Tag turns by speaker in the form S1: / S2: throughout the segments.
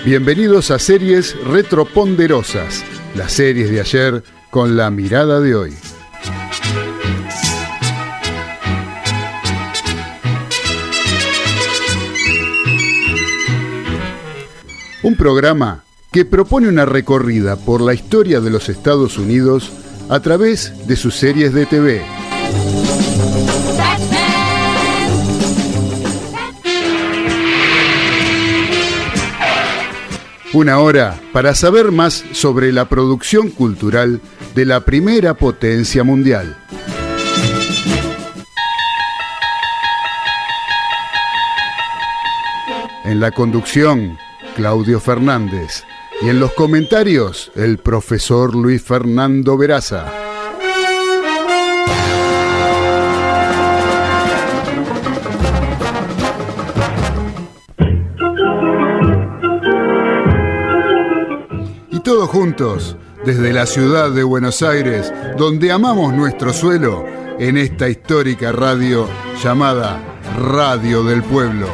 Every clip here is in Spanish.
S1: Bienvenidos a Series Retroponderosas, las series de ayer con la mirada de hoy. Un programa que propone una recorrida por la historia de los Estados Unidos a través de sus series de TV. Una hora para saber más sobre la producción cultural de la primera potencia mundial. En la conducción, Claudio Fernández. Y en los comentarios, el profesor Luis Fernando Veraza. Y todos juntos, desde la ciudad de Buenos Aires, donde amamos nuestro suelo, en esta histórica radio llamada Radio del Pueblo.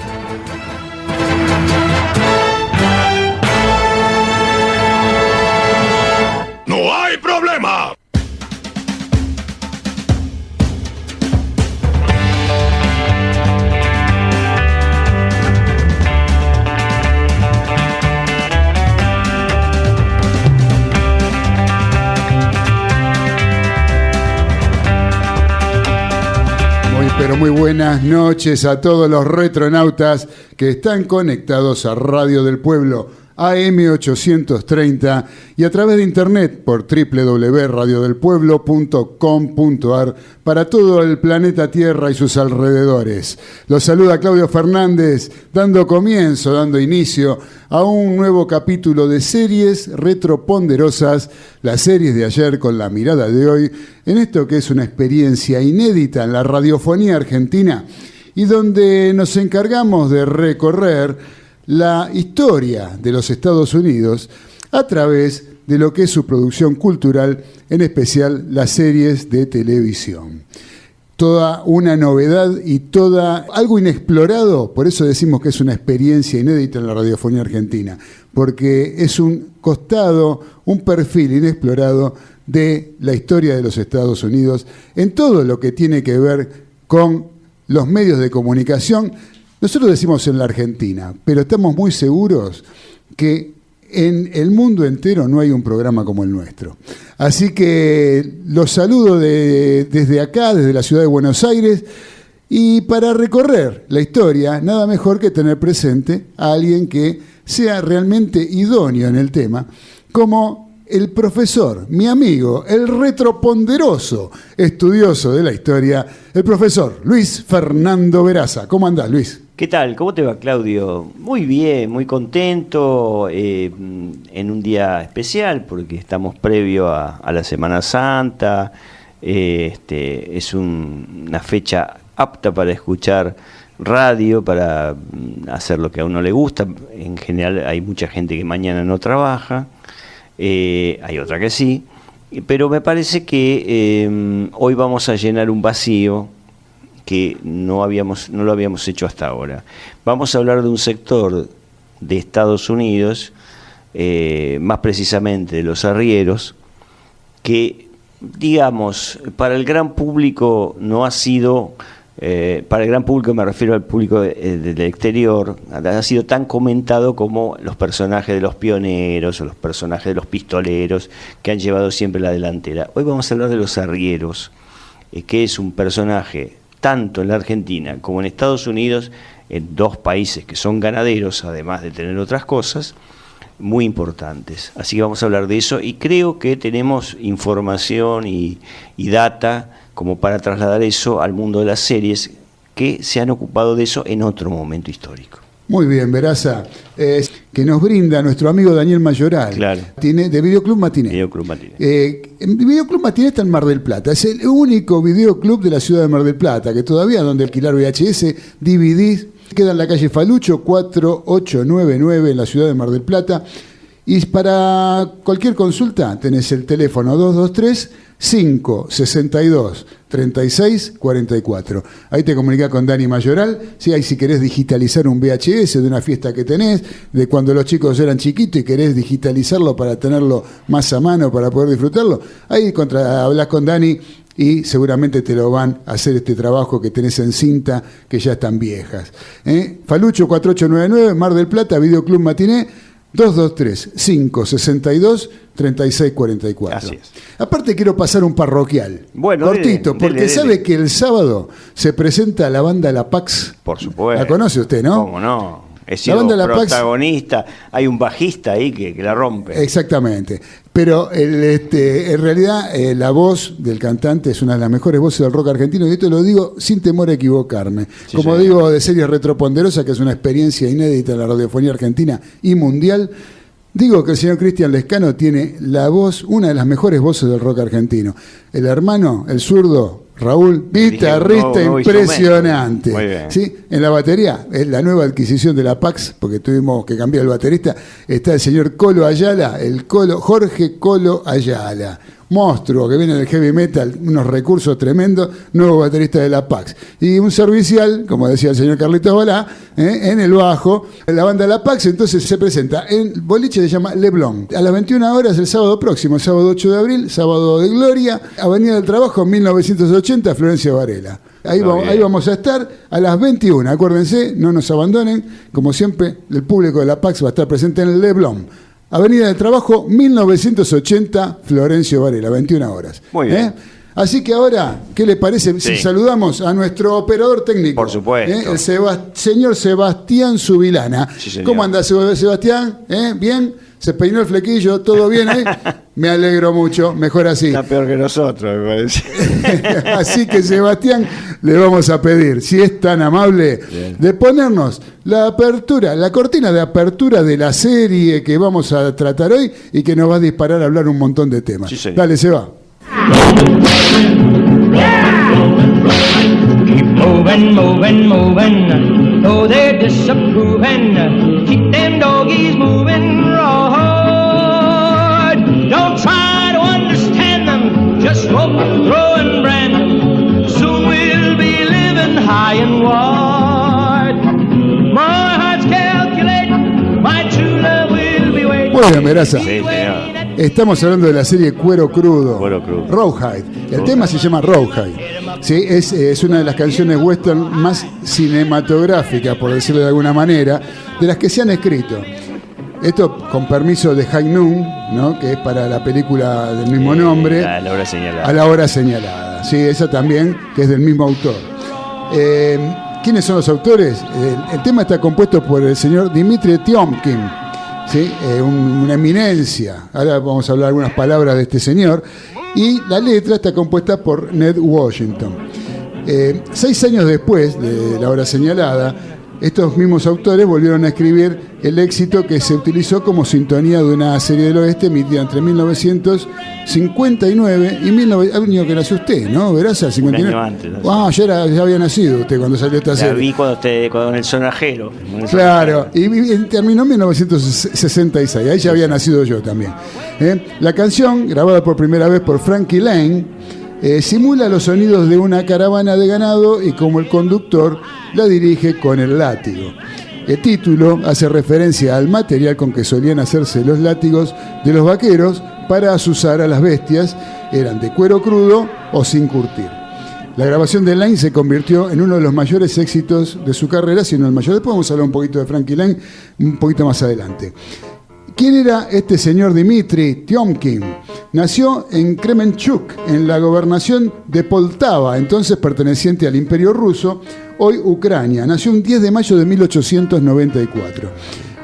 S1: Pero muy buenas noches a todos los retronautas que están conectados a Radio del Pueblo, AM830 y a través de internet por www.radiodelpueblo.com.ar para todo el planeta Tierra y sus alrededores. Los saluda Claudio Fernández, dando inicio a un nuevo capítulo de Series Retroponderosas, las series de ayer con la mirada de hoy, en esto que es una experiencia inédita en la radiofonía argentina y donde nos encargamos de recorrer la historia de los Estados Unidos a través de lo que es su producción cultural, en especial las series de televisión. Toda una novedad y algo inexplorado, por eso decimos que es una experiencia inédita en la radiofonía argentina, porque es un costado, un perfil inexplorado de la historia de los Estados Unidos en todo lo que tiene que ver con los medios de comunicación. Nosotros decimos en la Argentina, pero estamos muy seguros que en el mundo entero no hay un programa como el nuestro. Así que los saludo desde acá, desde la ciudad de Buenos Aires, y para recorrer la historia, nada mejor que tener presente a alguien que sea realmente idóneo en el tema, como el profesor, mi amigo, el retroponderoso estudioso de la historia, el profesor Luis Fernando Veraza. ¿Cómo andás, Luis?
S2: ¿Qué tal? ¿Cómo te va, Claudio? Muy bien, muy contento, en un día especial porque estamos previo a la Semana Santa. Es una fecha apta para escuchar radio, para hacer lo que a uno le gusta. En general hay mucha gente que mañana no trabaja, hay otra que sí, pero me parece que hoy vamos a llenar un vacío que no lo habíamos hecho hasta ahora. Vamos a hablar de un sector de Estados Unidos, más precisamente de los arrieros, que, digamos, para el gran público no ha sido, para el gran público me refiero al público del exterior, ha sido tan comentado como los personajes de los pioneros o los personajes de los pistoleros que han llevado siempre la delantera. Hoy vamos a hablar de los arrieros, que es un personaje tanto en la Argentina como en Estados Unidos, en dos países que son ganaderos, además de tener otras cosas, muy importantes. Así que vamos a hablar de eso y creo que tenemos información y data como para trasladar eso al mundo de las series que se han ocupado de eso en otro momento histórico.
S1: Muy bien, Veraza, que nos brinda nuestro amigo Daniel Mayoral,
S2: claro,
S1: de Videoclub Matiné.
S2: Videoclub Matiné.
S1: Videoclub Matiné está en Mar del Plata, es el único videoclub de la ciudad de Mar del Plata, que todavía donde alquilar VHS, DVDs, queda en la calle Falucho 4899 en la ciudad de Mar del Plata. Y para cualquier consulta tenés el teléfono 223 562 36 44. Ahí te comunicás con Dani Mayoral. Sí, ahí si querés digitalizar un VHS de una fiesta que tenés, de cuando los chicos eran chiquitos y querés digitalizarlo para tenerlo más a mano, para poder disfrutarlo, ahí hablás con Dani y seguramente te lo van a hacer este trabajo que tenés en cinta, que ya están viejas. Falucho 4899, Mar del Plata, Videoclub Matiné, 223-562-3644.
S2: Así es.
S1: Aparte quiero pasar un parroquial, cortito,
S2: dele,
S1: porque sabe que el sábado se presenta la banda La Pax.
S2: Por supuesto.
S1: La conoce usted, ¿no?
S2: ¿Cómo no? He
S1: La
S2: sido
S1: banda La Pax,
S2: protagonista. Hay un bajista ahí que la rompe.
S1: exactamente. Pero en realidad la voz del cantante es una de las mejores voces del rock argentino, y esto lo digo sin temor a equivocarme.
S2: Sí,
S1: Como
S2: señor.
S1: digo, de Series Retroponderosa, que es una experiencia inédita en la radiofonía argentina y mundial, digo que el señor Cristian Lescano tiene la voz, una de las mejores voces del rock argentino. El hermano, el zurdo, Raúl, guitarrista
S2: nuevo
S1: impresionante.
S2: Muy bien.
S1: ¿Sí? En la batería, es la nueva adquisición de la Pax, porque tuvimos que cambiar el baterista, está el señor Colo Ayala, Jorge Colo Ayala. Monstruo que viene del heavy metal, unos recursos tremendos, nuevo baterista de la Pax. Y un servicial, como decía el señor Carlitos Balá, en el bajo, la banda La Pax. Entonces se presenta en boliche, se llama Leblon, a las 21 horas el sábado próximo, sábado 8 de abril, sábado de gloria, Avenida del Trabajo, 1980, Florencio Varela. Ahí vamos a estar a las 21, acuérdense, no nos abandonen, como siempre, el público de La Pax va a estar presente en el Leblon. Avenida del Trabajo, 1980, Florencio Varela, 21 horas.
S2: Muy bien.
S1: Así que ahora, ¿qué le parece si saludamos a nuestro operador técnico?
S2: Por supuesto.
S1: El señor Sebastián Subilana.
S2: Sí, señor.
S1: ¿Cómo anda, Sebastián? ¿Bien? ¿Se peinó el flequillo? ¿Todo bien ahí? Me alegro mucho, mejor así.
S2: Está peor que nosotros, me parece.
S1: Así que, Sebastián, le vamos a pedir, si es tan amable, de ponernos la cortina de apertura de la serie que vamos a tratar hoy y que nos va a disparar a hablar un montón de temas.
S2: Sí, señor.
S1: Dale, Seba.
S3: Keep moving, moving, moving, though they're disapproving. Keep them doggies moving right. Don't try to understand them, just rope, throw and brand them. Soon we'll be living high and wide. My heart's calculating, my true love will be waiting.
S1: Muy bien, Meraza.
S2: Sí, señor.
S1: Estamos hablando de la serie Cuero Crudo.
S2: Cuero Crudo.
S1: Rawhide. El tema se llama Rawhide. Sí, es una de las canciones western más cinematográficas, por decirlo de alguna manera, de las que se han escrito. Esto con permiso de High Noon, ¿no? Que es para la película del mismo nombre.
S2: A la hora señalada.
S1: A la hora señalada. Sí, esa también, que es del mismo autor. ¿Quiénes son los autores? El tema está compuesto por el señor Dimitri Tiomkin. ¿Sí? Una eminencia. Ahora vamos a hablar algunas palabras de este señor. Y la letra está compuesta por Ned Washington. 6 años después de la hora señalada, estos mismos autores volvieron a escribir el éxito que se utilizó como sintonía de una serie del oeste emitida entre 1959 y 1900. Año que nació usted, ¿no? Veraza, 59.
S2: Un año antes.
S1: Ya había nacido usted cuando salió esta
S2: La
S1: serie.
S2: vi cuando en el sonajero.
S1: Claro, y terminó en 1966, ahí ya había nacido yo también. La canción, grabada por primera vez por Frankie Lane, simula los sonidos de una caravana de ganado y como el conductor la dirige con el látigo. El título hace referencia al material con que solían hacerse los látigos de los vaqueros para azuzar a las bestias, eran de cuero crudo o sin curtir. La grabación de Lane se convirtió en uno de los mayores éxitos de su carrera, si no el mayor. Después vamos a hablar un poquito de Frankie Lane un poquito más adelante. ¿Quién era este señor Dimitri Tiomkin? Nació en Kremenchuk, en la gobernación de Poltava, entonces perteneciente al Imperio Ruso, hoy Ucrania. Nació un 10 de mayo de 1894.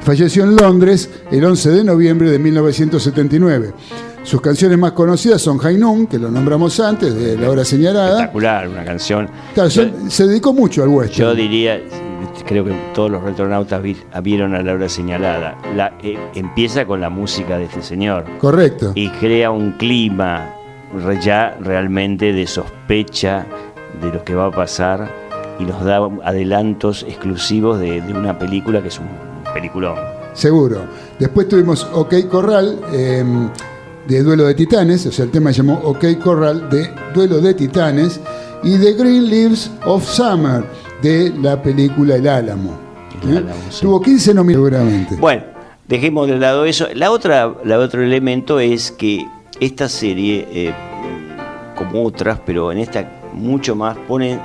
S1: Falleció en Londres el 11 de noviembre de 1979. Sus canciones más conocidas son High Noon, que lo nombramos antes, de la hora señalada.
S2: Espectacular, una canción.
S1: Claro, se dedicó mucho al western.
S2: Yo diría, creo que todos los retronautas vieron a la hora señalada. Empieza con la música de este señor.
S1: Correcto.
S2: Y crea un clima ya realmente de sospecha de lo que va a pasar y nos da adelantos exclusivos de una película que es un peliculón.
S1: Seguro. Después tuvimos OK Corral, de Duelo de Titanes, o sea, el tema se llamó OK Corral, de Duelo de Titanes, y The Green Leaves of Summer, de la película El Álamo.
S2: El Álamo, sí.
S1: Tuvo 15 nominaciones, seguramente.
S2: Bueno, dejemos de lado eso. La otro elemento es que esta serie, como otras, pero en esta mucho más, pone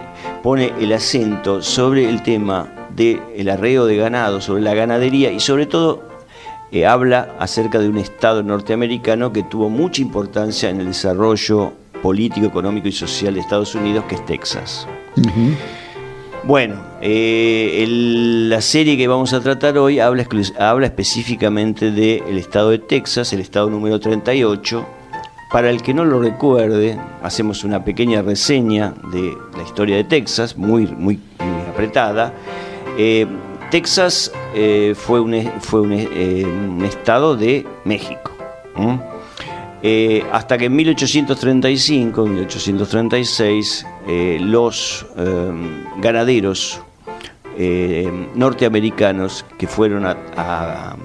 S2: el acento sobre el tema del arreo de ganado, sobre la ganadería y sobre todo habla acerca de un estado norteamericano que tuvo mucha importancia en el desarrollo político, económico y social de Estados Unidos, que es Texas.
S1: Uh-huh.
S2: Bueno, la serie que vamos a tratar hoy habla específicamente del estado de Texas, el estado número 38. Para el que no lo recuerde, hacemos una pequeña reseña de la historia de Texas, muy apretada. Texas fue un estado de México. Hasta que en 1835, 1836, los ganaderos norteamericanos que fueron a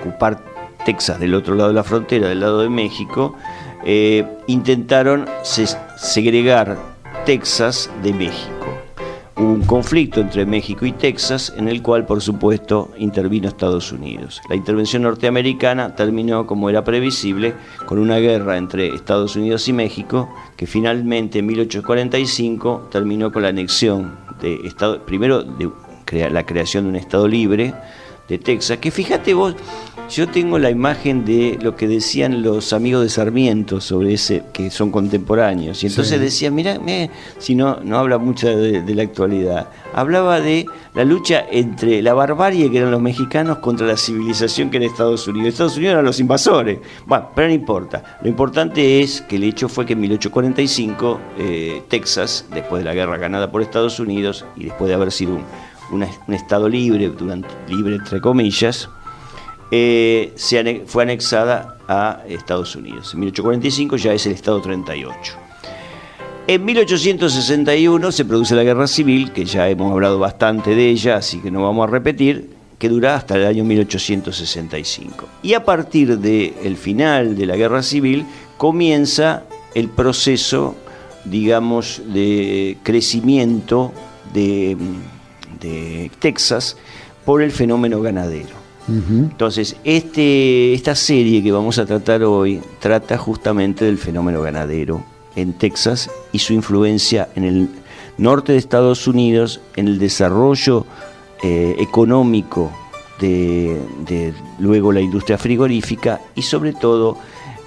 S2: ocupar Texas del otro lado de la frontera, del lado de México, intentaron segregar Texas de México. Hubo un conflicto entre México y Texas en el cual, por supuesto, intervino Estados Unidos. La intervención norteamericana terminó, como era previsible, con una guerra entre Estados Unidos y México, que finalmente en 1845 terminó con la anexión de primero de la creación de un estado libre de Texas, que fíjate vos, yo tengo la imagen de lo que decían los amigos de Sarmiento sobre ese, que son contemporáneos, y entonces decían, mira, si no habla mucho de la actualidad, hablaba de la lucha entre la barbarie que eran los mexicanos contra la civilización que era Estados Unidos. Estados Unidos eran los invasores, bueno, pero no importa, lo importante es que el hecho fue que en 1845 Texas, después de la guerra ganada por Estados Unidos y después de haber sido un estado libre entre comillas, fue anexada a Estados Unidos. En 1845 ya es el estado 38. En 1861 se produce la Guerra Civil, que ya hemos hablado bastante de ella, así que no vamos a repetir, que dura hasta el año 1865. Y a partir del final de la Guerra Civil comienza el proceso, digamos, de crecimiento de Texas por el fenómeno ganadero. Uh-huh. Entonces, esta serie que vamos a tratar hoy trata justamente del fenómeno ganadero en Texas y su influencia en el norte de Estados Unidos, en el desarrollo económico de luego la industria frigorífica y sobre todo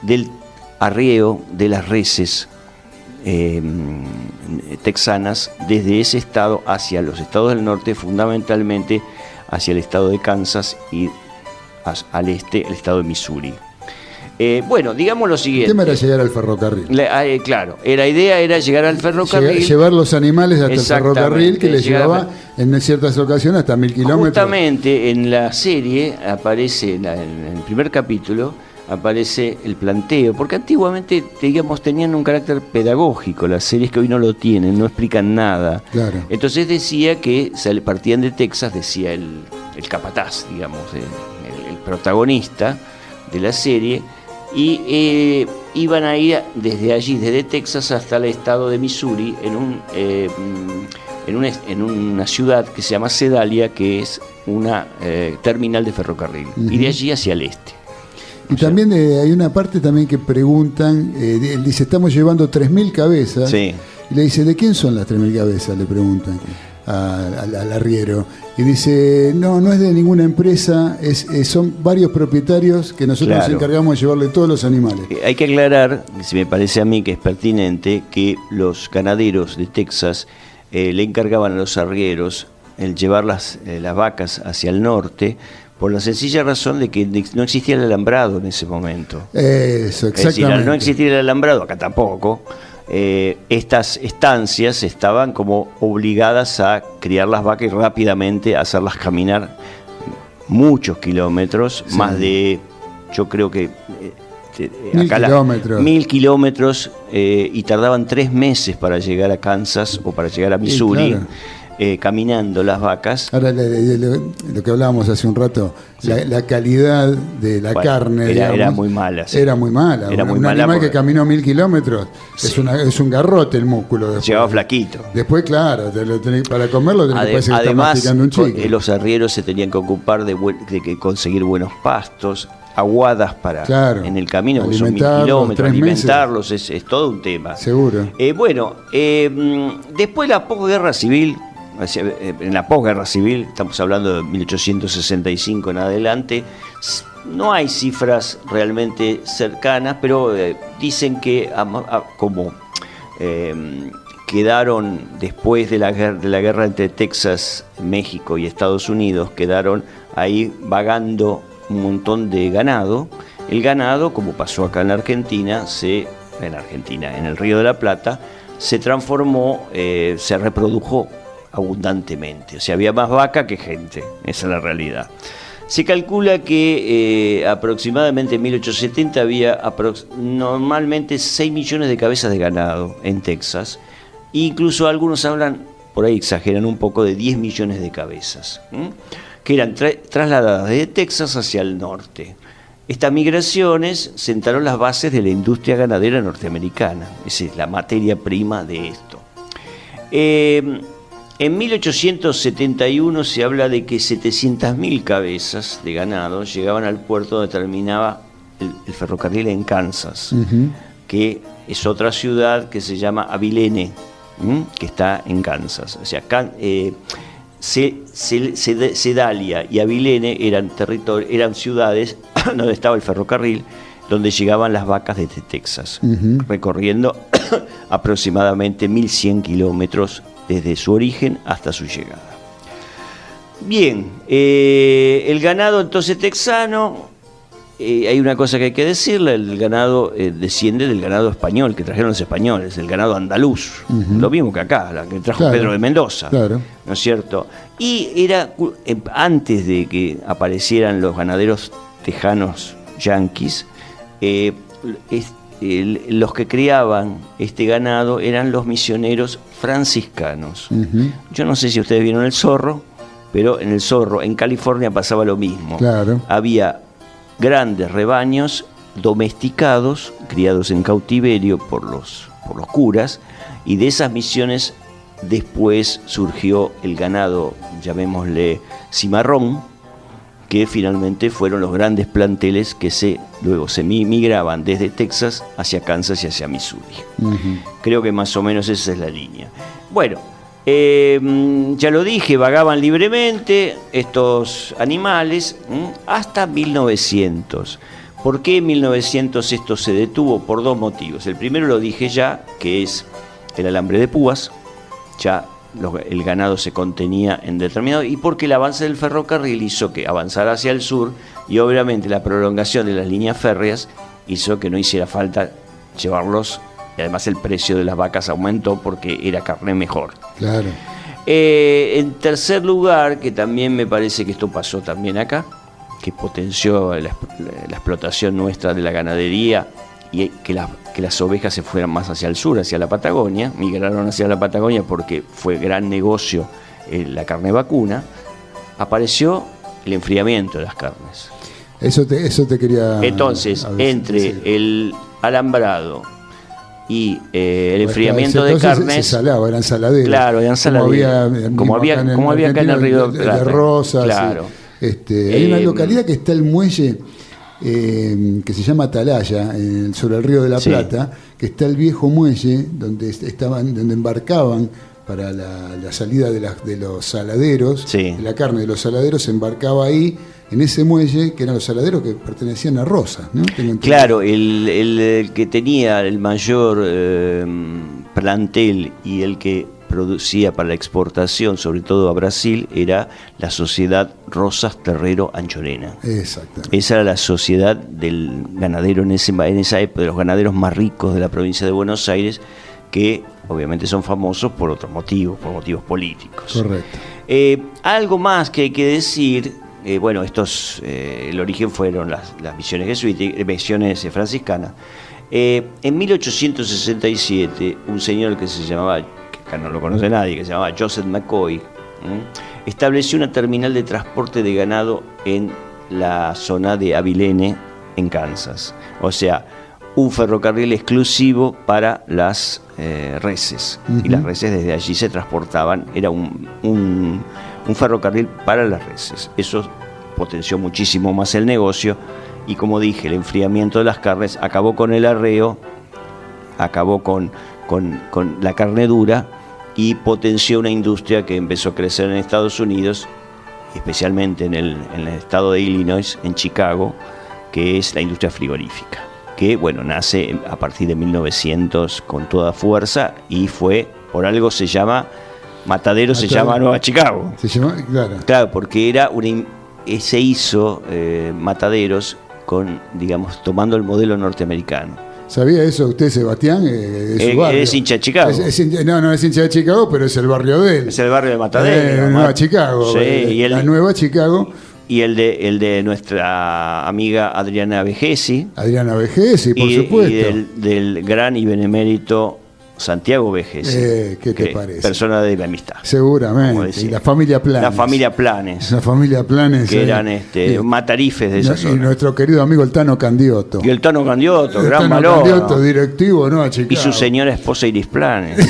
S2: del arreo de las reses texanas desde ese estado hacia los estados del norte, fundamentalmente hacia el estado de Kansas y al este el estado de Missouri. Bueno, digamos lo siguiente.
S1: El tema era llegar al ferrocarril.
S2: Claro, la idea era llegar al ferrocarril.
S1: Llevar los animales hasta el ferrocarril, que les llevaba en ciertas ocasiones hasta 1000 kilómetros.
S2: Justamente en la serie aparece, en el primer capítulo, aparece el planteo, porque antiguamente, digamos, tenían un carácter pedagógico las series que hoy no lo tienen, no explican nada. Claro. Entonces decía que partían de Texas, decía el capataz, digamos, el protagonista de la serie, y iban a ir desde allí, desde Texas hasta el estado de Missouri, en una ciudad que se llama Sedalia, que es una terminal de ferrocarril, uh-huh. Y de allí hacia el este.
S1: Y también hay una parte también que preguntan, él dice, estamos llevando 3.000 cabezas. Sí. Y le dice, ¿de quién son las 3.000 cabezas? Le preguntan al arriero. Y dice, no es de ninguna empresa, son varios propietarios que nosotros nos encargamos de llevarle todos los animales.
S2: Hay que aclarar, si me parece a mí que es pertinente, que los ganaderos de Texas le encargaban a los arrieros el llevar las vacas hacia el norte, por la sencilla razón de que no existía el alambrado en ese momento.
S1: Eso, exactamente. Es decir,
S2: al no existir el alambrado, acá tampoco, estas estancias estaban como obligadas a criar las vacas y rápidamente hacerlas caminar muchos kilómetros, sí. Más de, yo creo que...
S1: 1000 kilómetros.
S2: 1000 kilómetros, y tardaban 3 meses para llegar a Kansas o para llegar a Missouri. Sí, claro. caminando las vacas.
S1: Ahora, lo que hablábamos hace un rato,
S2: Sí.
S1: la calidad de la carne,
S2: era
S1: digamos,
S2: muy mala. Sí.
S1: era muy mala.
S2: Era muy
S1: un
S2: mala
S1: animal
S2: porque-
S1: que caminó 1000 kilómetros
S2: Sí.
S1: es un garrote el músculo. Después.
S2: Llegaba flaquito.
S1: Después, claro, para comerlo tenés que parece que está
S2: Además,
S1: masticando un chicle.
S2: los arrieros se tenían que ocupar de que conseguir buenos pastos, aguadas para
S1: Claro.
S2: en el camino, porque son 1000
S1: Alimentarlos,
S2: kilómetros,
S1: 3 meses.
S2: alimentarlos, es todo un tema.
S1: Seguro.
S2: Después de la posguerra civil, en la posguerra civil, estamos hablando de 1865 en adelante, no hay cifras realmente cercanas, pero dicen que como quedaron después de la guerra entre Texas, México y Estados Unidos, quedaron ahí vagando un montón de ganado. El ganado, como pasó acá en Argentina, en el Río de la Plata, se transformó, se reprodujo abundantemente. O sea, había más vaca que gente, esa es la realidad. Se calcula que aproximadamente en 1870 había normalmente 6 millones de cabezas de ganado en Texas. Incluso algunos hablan, por ahí exageran un poco, de 10 millones de cabezas, que eran trasladadas desde Texas hacia el norte. Estas migraciones sentaron las bases de la industria ganadera norteamericana. Esa es la materia prima de esto. En 1871 se habla de que 700.000 cabezas de ganado llegaban al puerto donde terminaba el ferrocarril en Kansas, que es otra ciudad que se llama Abilene, que está en Kansas. O sea, Sedalia y Abilene eran ciudades donde estaba el ferrocarril, donde llegaban las vacas desde Texas, recorriendo aproximadamente 1100 kilómetros desde su origen hasta su llegada. Bien, el ganado entonces texano, hay una cosa que hay que decirle: el ganado desciende del ganado español que trajeron los españoles, el ganado andaluz, lo mismo que acá, la que trajo Pedro de Mendoza, ¿no es cierto? Y era antes de que aparecieran los ganaderos tejanos yanquis, los que criaban este ganado eran los misioneros franciscanos. Yo no sé si ustedes vieron el zorro, pero en el zorro, en California, pasaba lo mismo.
S1: Claro.
S2: Había grandes rebaños domesticados, criados en cautiverio por los curas, y de esas misiones después surgió el ganado, llamémosle cimarrón, que finalmente fueron los grandes planteles que luego se migraban desde Texas hacia Kansas y hacia Missouri. Creo que más o menos esa es la línea. Bueno, ya lo dije, vagaban libremente estos animales hasta 1900. ¿Por qué en 1900 esto se detuvo? Por dos motivos. El primero lo dije ya, que es el alambre de púas. Ya el ganado se contenía en determinado, y porque el avance del ferrocarril hizo que avanzara hacia el sur, y obviamente la prolongación de las líneas férreas hizo que no hiciera falta llevarlos, y además el precio de las vacas aumentó porque era carne mejor.
S1: Claro.
S2: En tercer lugar, que también me parece que esto pasó también acá, que potenció la explotación nuestra de la ganadería, y que las ovejas se fueran más hacia el sur, hacia la Patagonia, migraron hacia la Patagonia porque fue gran negocio la carne vacuna, apareció el enfriamiento de las carnes.
S1: Eso te quería...
S2: Entonces, entre
S1: decir.
S2: el alambrado y el
S1: Bueno,
S2: enfriamiento de
S1: entonces
S2: carnes...
S1: se salaba, eran saladeros.
S2: Claro, eran saladeros. Como había acá en el Río
S1: de Rosas.
S2: Claro.
S1: Hay una localidad que está el muelle... que se llama Atalaya, sobre el Río de la Plata, que está el viejo muelle donde embarcaban para la salida de los saladeros, la carne de los saladeros se embarcaba ahí, en ese muelle, que eran los saladeros que pertenecían a Rosas, ¿no?
S2: Claro, el que tenía el mayor plantel y el que producía para la exportación, sobre todo a Brasil, era la Sociedad Rosas Terrero Anchorena.
S1: Exactamente.
S2: Esa era la sociedad del ganadero en esa época, de los ganaderos más ricos de la provincia de Buenos Aires, que obviamente son famosos por otros motivos, por motivos políticos.
S1: Correcto.
S2: Algo más que hay que decir, bueno, el origen fueron las misiones jesuíticas, misiones franciscanas. En 1867, un señor que se llamaba, acá no lo conoce nadie, que se llamaba Joseph McCoy, estableció una terminal de transporte de ganado en la zona de Abilene, en Kansas. O sea, un ferrocarril exclusivo para las reses. Y las reses desde allí se transportaban, era un ferrocarril para las reses. Eso potenció muchísimo más el negocio y, como dije, el enfriamiento de las carnes acabó con el arreo, acabó con la carne dura y potenció una industria que empezó a crecer en Estados Unidos, especialmente en el estado de Illinois, en Chicago, que es la industria frigorífica, que bueno, nace a partir de 1900 con toda fuerza y fue, por algo se llama, Matadero se llama Nueva Chicago. Se llama, claro, porque se hizo Mataderos tomando el modelo norteamericano.
S1: ¿Sabía eso usted, Sebastián? De su barrio.
S2: Es hincha de Chicago.
S1: No es hincha de Chicago, pero es el barrio de él.
S2: Es el barrio de Matadero.
S1: Nueva Chicago.
S2: Sí,
S1: la Nueva Chicago.
S2: Y el de nuestra amiga Adriana Vegesi.
S1: Adriana Vegesi, por supuesto.
S2: Y del gran y benemérito Santiago Vegesi.
S1: ¿Qué te parece?
S2: Persona de la amistad.
S1: Seguramente. Y la familia Planes.
S2: La familia Planes.
S1: La familia Planes.
S2: Que eran matarifes de esa zona.
S1: Y nuestro querido amigo el Tano Candiotto.
S2: Y el Tano Candiotto, gran valor.
S1: Candiotto, directivo, ¿no? A Chicago.
S2: Y su señora esposa Iris Planes.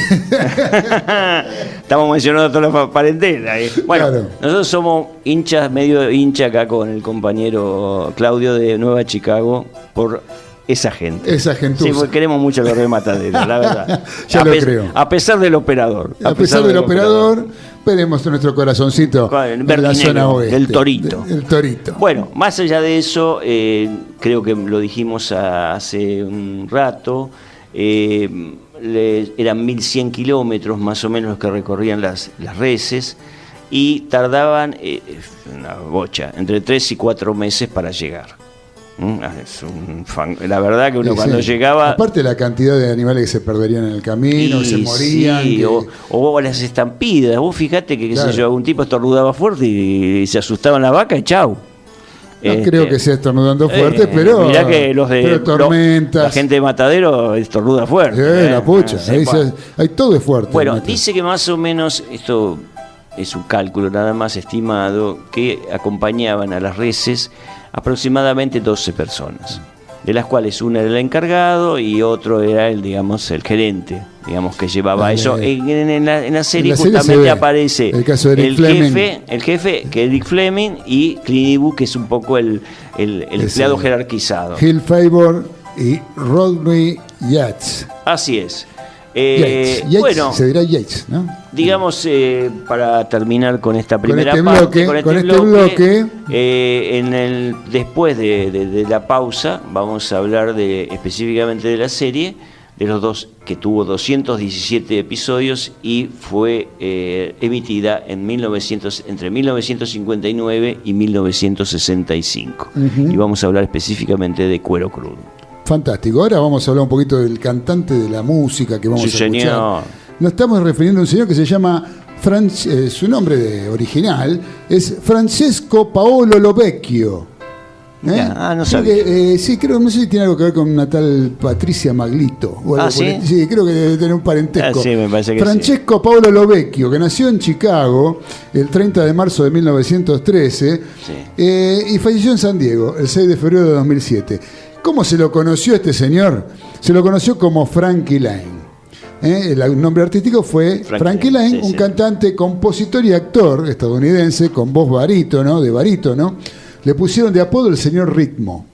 S2: Estamos mencionando toda la parentela. Bueno, claro. Nosotros somos hinchas, medio hincha acá con el compañero Claudio de Nueva Chicago por esa gente.
S1: Esa gentuza.
S2: Sí, porque queremos mucho el de Matadero, la verdad.
S1: Ya lo creo.
S2: A pesar del operador.
S1: A pesar del operador, veremos nuestro corazoncito en la zona oeste.
S2: Del Torito.
S1: El Torito.
S2: Bueno, más allá de eso, creo que lo dijimos hace un rato, eran 1100 kilómetros más o menos los que recorrían las reses y tardaban una bocha, entre 3 y 4 meses para llegar. La verdad que uno cuando llegaba...
S1: Aparte la cantidad de animales que se perderían en el camino, se morían.
S2: Sí, o las estampidas. Vos fijate que, claro, un tipo estornudaba fuerte y se asustaban la vaca y chau.
S1: No creo que sea estornudando fuerte, pero...
S2: Mirá que tormentas. La gente de Matadero estornuda fuerte.
S1: La pucha, ahí todo es fuerte.
S2: Bueno, dice que más o menos, esto es un cálculo nada más estimado, que acompañaban a las reses aproximadamente 12 personas, de las cuales una era el encargado y otro era el gerente, que llevaba eso. En la serie justamente aparece
S1: el caso de
S2: el jefe, que es Eric Fleming, y Clint Eastwood, que es un poco el empleado jerarquizado.
S1: Hill Favor y Rodney Yates.
S2: Así es.
S1: Yates, bueno, se dirá Yates, ¿no?
S2: Digamos, para terminar con esta primera
S1: parte, con este bloque,
S2: después de la pausa, vamos a hablar específicamente de la serie, de los dos, que tuvo 217 episodios y fue emitida entre 1959 y 1965. Y vamos a hablar específicamente de Cuero Crudo.
S1: Fantástico. Ahora vamos a hablar un poquito del cantante de la música que vamos a escuchar.
S2: Señor.
S1: Nos estamos refiriendo a un señor que se llama, su nombre original es Francesco Paolo Lovecchio.
S2: No sabía.
S1: Sí, creo, no sé si tiene algo que ver con una tal Patricia Maglito. O algo
S2: ¿sí?
S1: Sí, creo que debe tener un parentesco.
S2: Sí, me parece que
S1: Francesco Paolo Lovecchio, que nació en Chicago el 30 de marzo de 1913 y falleció en San Diego el 6 de febrero de 2007. ¿Cómo se lo conoció este señor? Se lo conoció como Frankie Laine. El nombre artístico fue Frankie Laine, un cantante, compositor y actor estadounidense con voz de barítono. Le pusieron de apodo el señor Ritmo.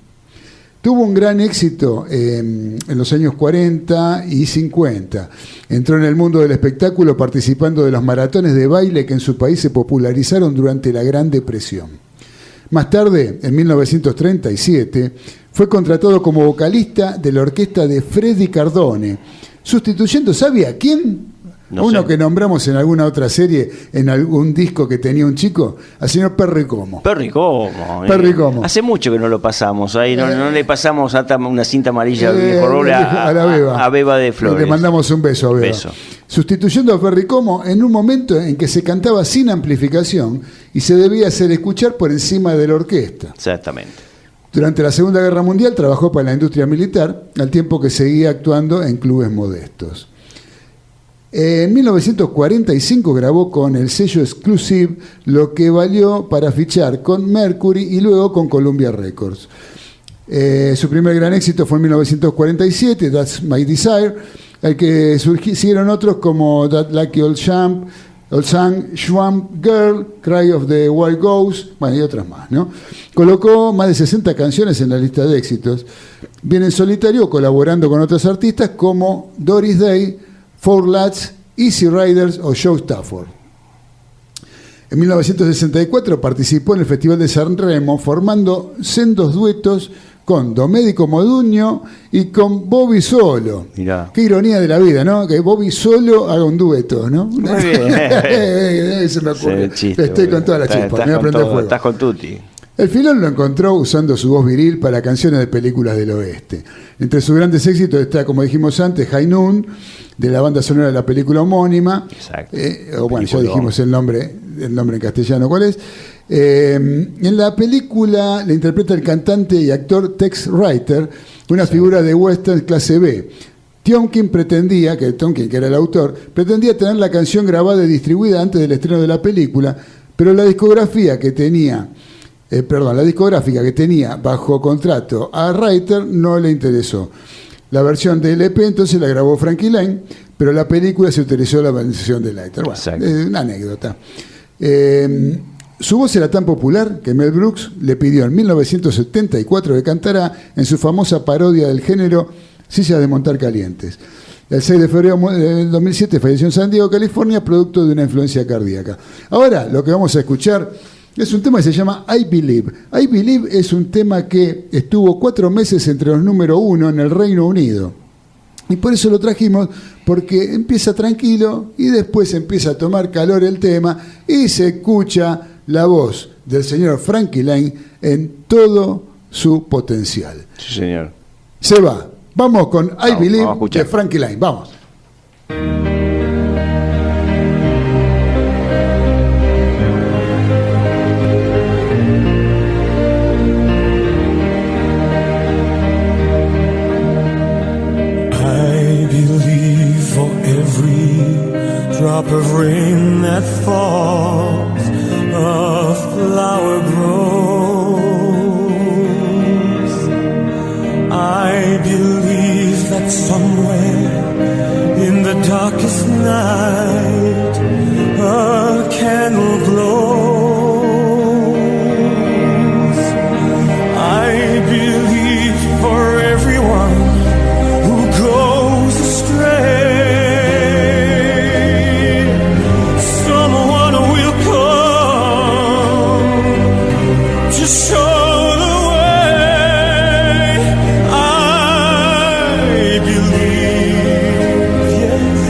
S1: Tuvo un gran éxito en los años 40 y 50. Entró en el mundo del espectáculo participando de los maratones de baile que en su país se popularizaron durante la Gran Depresión. Más tarde, en 1937, fue contratado como vocalista de la orquesta de Freddy Cardone, sustituyendo, ¿sabe a quién? Uno que nombramos en alguna otra serie, en algún disco que tenía un chico, al señor Perry Como.
S2: Perry Como. Hace mucho que no lo pasamos, ahí no le pasamos una cinta amarilla viejo roble a Beba de Flores.
S1: Le mandamos un beso a Beba. Sustituyendo a Perry Como en un momento en que se cantaba sin amplificación y se debía hacer escuchar por encima de la orquesta.
S2: Exactamente.
S1: Durante la Segunda Guerra Mundial trabajó para la industria militar, al tiempo que seguía actuando en clubes modestos. En 1945 grabó con el sello Exclusive, lo que valió para fichar con Mercury y luego con Columbia Records. Su primer gran éxito fue en 1947, That's My Desire, al que siguieron otros como That Lucky Old Champ, Old Sang, Swamp Girl, Cry of the Wild Ghost, bueno, y otras más, ¿no? Colocó más de 60 canciones en la lista de éxitos, bien en solitario, colaborando con otros artistas como Doris Day, Four Lads, Easy Riders o Joe Stafford. En 1964 participó en el Festival de San Remo, formando sendos duetos con Domenico Modugno y con Bobby Solo.
S2: Mirá.
S1: Qué ironía de la vida, ¿no? Que Bobby Solo haga un dueto, ¿no?
S2: Muy bien.
S1: Se me ocurre.
S2: Sí, chiste,
S1: Estoy con toda la chispa, me voy a prender fuego.
S2: Estás con Tutti.
S1: El filón lo encontró usando su voz viril para canciones de películas del oeste. Entre sus grandes éxitos está, como dijimos antes, High Noon, de la banda sonora de la película homónima.
S2: Exacto.
S1: Bueno, ya dijimos el nombre en castellano, ¿cuál es? En la película le interpreta el cantante y actor Tex Ritter, una figura de western clase B. Tionkin, que era el autor, pretendía tener la canción grabada y distribuida antes del estreno de la película, pero la discográfica que tenía bajo contrato a Ritter no le interesó. La versión del EP entonces la grabó Frankie Lane, pero la película se utilizó la versión de Ritter. Bueno, es una anécdota. Su voz era tan popular que Mel Brooks le pidió en 1974 que cantara en su famosa parodia del género Sillas de Montar Calientes. El 6 de febrero del 2007 falleció en San Diego, California, producto de una influencia cardíaca. Ahora, lo que vamos a escuchar es un tema que se llama I Believe. I Believe es un tema que estuvo 4 meses entre los número 1 en el Reino Unido. Y por eso lo trajimos, porque empieza tranquilo y después empieza a tomar calor el tema y se escucha la voz del señor Frankie Lane en todo su potencial.
S2: Sí, señor.
S1: Se va. Vamos con I Believe
S2: de
S1: Frankie Lane. Vamos.
S4: Drop of rain that falls, a flower grows. I believe that somewhere in the darkest night a candle glows. I believe for everyone who goes astray, show the way. I believe, yes,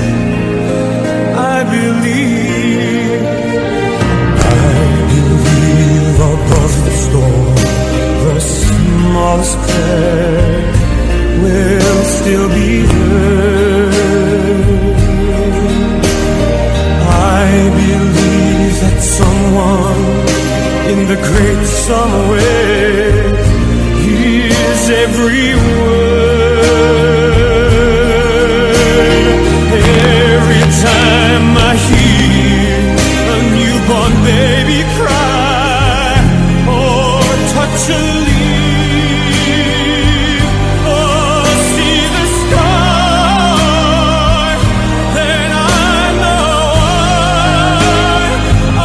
S4: I believe. I believe above the storm, the smallest prayer will still be heard. I believe that someone in the great somewhere hears every word. Every time I hear a newborn baby cry or touch a leaf or see the sky, then I know I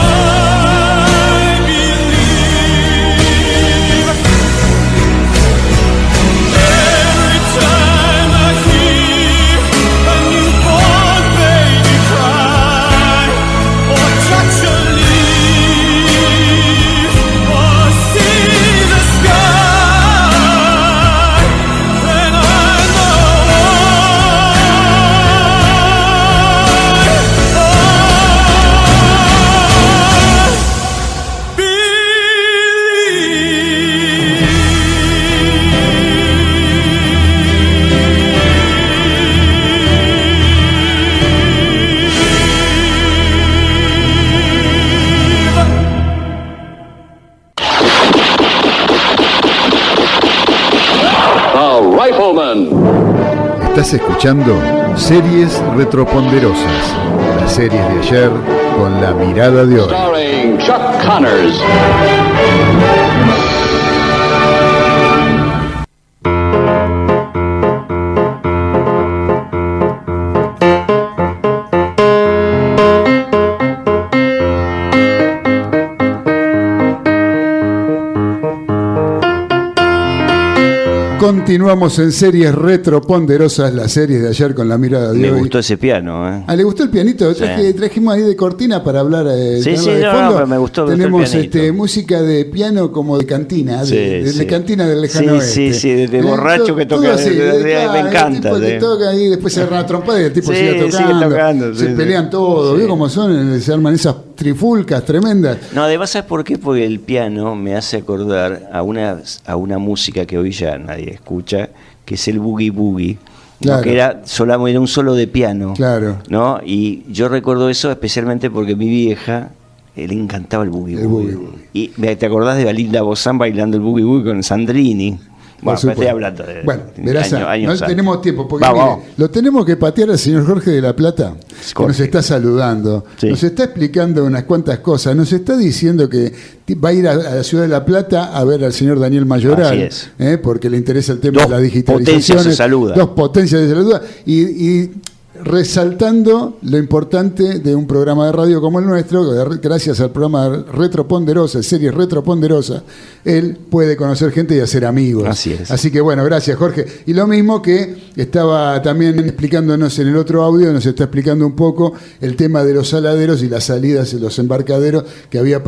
S4: believe.
S1: Estás escuchando Series Retroponderosas, las series de ayer con la mirada de hoy.
S5: Starring Chuck Connors.
S1: Continuamos en Series Retroponderosas, las series de ayer con la mirada de
S2: Me
S1: hoy.
S2: gustó ese piano, ¿eh?
S1: ¿Le gustó el pianito?
S2: Sí.
S1: Trajimos ahí de cortina para hablar
S2: Sí,
S1: tenerla
S2: sí,
S1: de
S2: no,
S1: fondo.
S2: pero me gustó
S1: Tenemos
S2: el pianito.
S1: música de piano como de cantina, de
S2: Sí.
S1: cantina del lejano
S2: Sí,
S1: oeste.
S2: sí, de borracho que
S1: Todo
S2: toca,
S1: así,
S2: me encanta,
S1: El tipo que
S2: sí.
S1: toca y después se agarra la trompada y el tipo
S2: Sí,
S1: sigue tocando.
S2: tocando,
S1: se
S2: sí,
S1: pelean
S2: sí.
S1: todos,
S2: Sí.
S1: ¿vio cómo son? Se arman esas trifulcas tremendas.
S2: No, además, ¿sabes por qué? Porque el piano me hace acordar a una música que hoy ya nadie escucha, que es el boogie boogie,
S1: Claro.
S2: ¿no? Que era un solo de piano,
S1: Claro.
S2: ¿no? Y yo recuerdo eso especialmente porque mi vieja le encantaba el boogie
S1: El
S2: boogie.
S1: boogie boogie.
S2: Y te acordás de Valinda Bozán bailando el boogie boogie con Sandrini. Bueno,
S1: Por
S2: estoy
S1: supuesto.
S2: hablando de
S1: Bueno, verás,
S2: años
S1: no
S2: antes.
S1: tenemos tiempo, porque
S2: Vamos.
S1: mire, lo tenemos que patear al señor Jorge de la Plata, que
S2: Jorge.
S1: nos está saludando,
S2: Sí.
S1: nos está explicando unas cuantas cosas, nos está diciendo que va a ir a la ciudad de La Plata a ver al señor Daniel Mayoral,
S2: Así es.
S1: porque le interesa el tema
S2: Dos
S1: de la digitalización.
S2: potencias se saludan.
S1: Dos potencias se saludan. Y resaltando lo importante de un programa de radio como el nuestro, gracias al programa Retroponderosa, series Retroponderosa, él puede conocer gente y hacer amigos.
S2: Así es.
S1: Así que bueno, gracias Jorge. Y lo mismo que estaba también explicándonos en el otro audio, nos está explicando un poco el tema de los saladeros y las salidas en los embarcaderos que había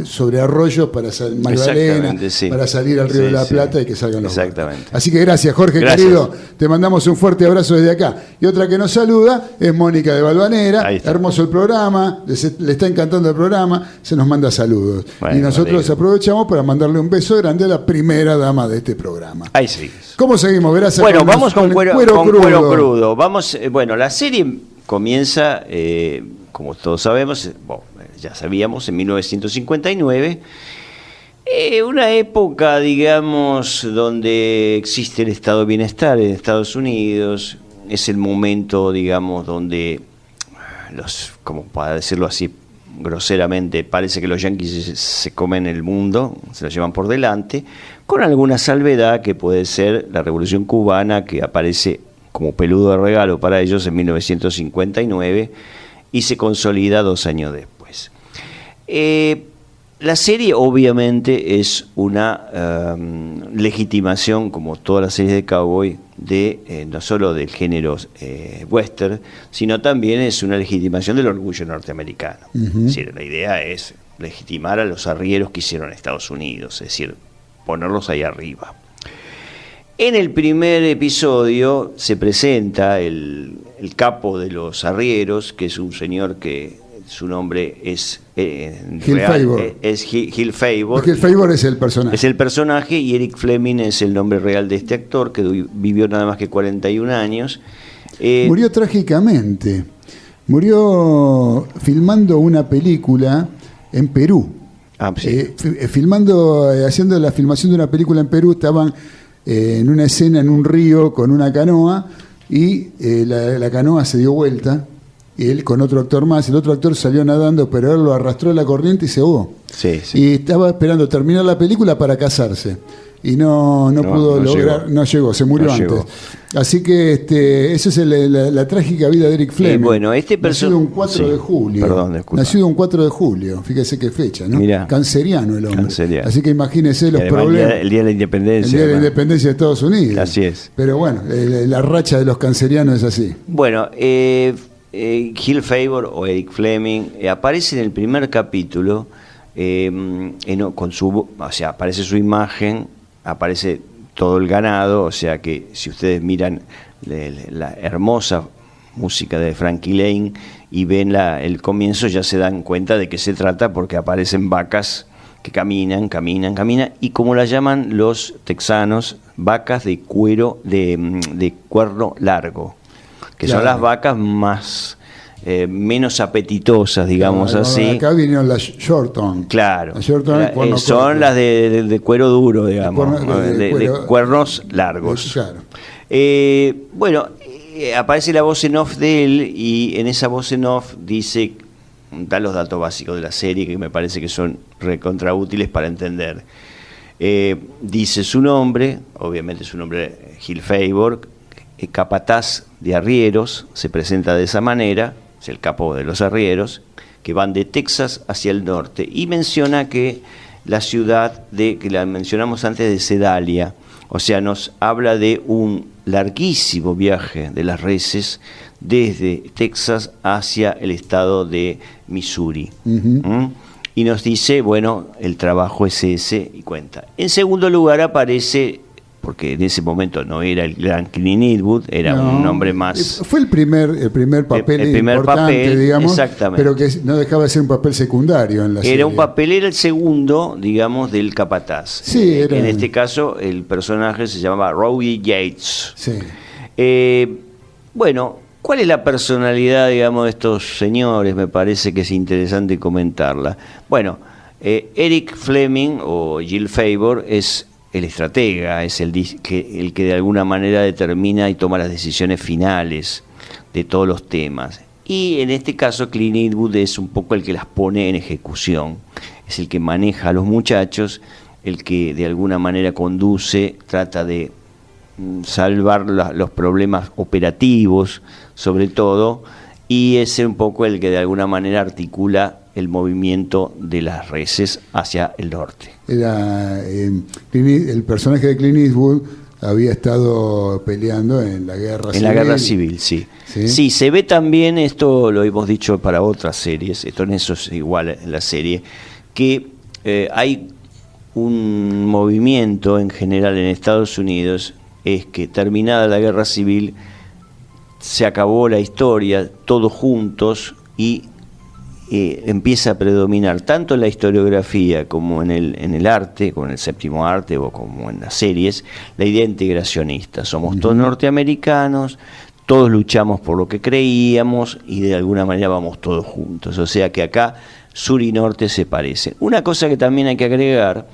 S1: sobre arroyos, para Magdalena,
S2: Exactamente, sí.
S1: para salir al Río
S2: Sí,
S1: de la
S2: sí.
S1: Plata y que salgan los
S2: Exactamente.
S1: barcos. Así que gracias Jorge,
S2: Gracias.
S1: querido. Te mandamos un fuerte abrazo desde acá. Y otra que nos saluda es Mónica de Balvanera.
S2: Ahí está.
S1: Hermoso el programa, le está encantando el programa, se nos manda saludos.
S2: Bueno,
S1: y nosotros
S2: alegre.
S1: aprovechamos para mandarle un beso grande a la primera dama de este programa.
S2: Ahí sí.
S1: ¿Cómo seguimos? Verás,
S2: Bueno, vamos con
S1: el
S2: cuero crudo. Vamos, bueno, la serie comienza, como todos sabemos, ya sabíamos, en 1959. Una época, digamos, donde existe el estado de bienestar en Estados Unidos. Es el momento, digamos, donde como para decirlo así groseramente, parece que los yanquis se comen el mundo, se lo llevan por delante, con alguna salvedad que puede ser la Revolución Cubana, que aparece como peludo de regalo para ellos en 1959 y se consolida 2 años después. La serie obviamente es una legitimación, como todas las series de cowboy, no solo del género western, sino también es una legitimación del orgullo norteamericano. Es decir, la idea es legitimar a los arrieros que hicieron Estados Unidos, es decir, ponerlos ahí arriba. En el primer episodio se presenta el capo de los arrieros, que es un señor que su nombre es
S1: Gil Favor.
S2: Es Gil Favor.
S1: Porque el Favor es el personaje.
S2: Es el personaje y Eric Fleming es el nombre real de este actor que vivió nada más que 41 años.
S1: Murió trágicamente. Murió filmando una película en Perú.
S2: Sí.
S1: Haciendo la filmación de una película en Perú, estaban en una escena en un río con una canoa y la canoa se dio vuelta. Y él con otro actor más, el otro actor salió nadando, pero él lo arrastró a la corriente y se ahogó.
S2: Sí, sí.
S1: Y estaba esperando terminar la película para casarse. Y no pudo lograr,
S2: llegó.
S1: no llegó, se murió
S2: No
S1: antes.
S2: llegó.
S1: Así que esa es la trágica vida de Eric Fleming.
S2: Bueno,
S1: nacido un 4 de julio.
S2: Perdón, disculpa.
S1: Nacido un 4 de julio, fíjese qué fecha, ¿no?
S2: Mirá.
S1: Canceriano el hombre.
S2: Canceriano.
S1: Así que imagínese los
S2: Además,
S1: problemas.
S2: el día de la independencia.
S1: El día de la
S2: además.
S1: independencia de Estados Unidos.
S2: Así es.
S1: Pero bueno, la racha de los cancerianos es así.
S2: Bueno, Gil Favor o Eric Fleming aparece en el primer capítulo aparece su imagen, aparece todo el ganado, o sea que si ustedes miran la hermosa música de Frankie Lane y ven el comienzo, ya se dan cuenta de qué se trata, porque aparecen vacas que caminan, y como las llaman los texanos, vacas de cuerno largo, que
S1: Claro.
S2: son las vacas menos apetitosas, digamos así.
S1: Acá vinieron las Shorton.
S2: Claro.
S1: Las Shorton cuerno
S2: son
S1: corto.
S2: las de cuero duro, digamos,
S1: De
S2: de
S1: cuero-
S2: cuernos largos.
S1: Claro.
S2: Bueno, aparece la voz en off de él y en esa voz en off da los datos básicos de la serie que me parece que son recontra útiles para entender. Dice su nombre, obviamente su nombre Gil Favor, capataz de arrieros, se presenta de esa manera, es el capo de los arrieros, que van de Texas hacia el norte, y menciona que la ciudad que la mencionamos antes, de Sedalia, o sea, nos habla de un larguísimo viaje de las reses desde Texas hacia el estado de Missouri. Y nos dice, bueno, el trabajo es ese, y cuenta. En segundo lugar aparece, porque en ese momento no era el gran Clint Eastwood, era un hombre más...
S1: Fue el primer papel
S2: el primer
S1: importante,
S2: papel,
S1: digamos,
S2: exactamente.
S1: pero que no dejaba de ser un papel secundario en la serie.
S2: Era el segundo, digamos, del capataz.
S1: Sí,
S2: En este caso, el personaje se llamaba Robbie Yates.
S1: Sí.
S2: Bueno, ¿cuál es la personalidad, digamos, de estos señores? Me parece que es interesante comentarla. Bueno, Eric Fleming, o Gil Favor, es el estratega, es el que de alguna manera determina y toma las decisiones finales de todos los temas. Y en este caso Clint Eastwood es un poco el que las pone en ejecución, es el que maneja a los muchachos, el que de alguna manera conduce, trata de salvar los problemas operativos sobre todo, y es un poco el que de alguna manera articula el movimiento de las reses hacia el norte.
S1: El personaje de Clint Eastwood había estado peleando en la guerra civil.
S2: En la guerra civil, sí. Sí, se ve también, esto lo hemos dicho para otras series, esto en eso es igual en la serie, que hay un movimiento en general en Estados Unidos, es que terminada la guerra civil se acabó la historia, todos juntos, y empieza a predominar tanto en la historiografía como en el arte, como en el séptimo arte o como en las series, la idea integracionista. Somos todos norteamericanos, todos luchamos por lo que creíamos y de alguna manera vamos todos juntos. O sea que acá sur y norte se parecen. Una cosa que también hay que agregar,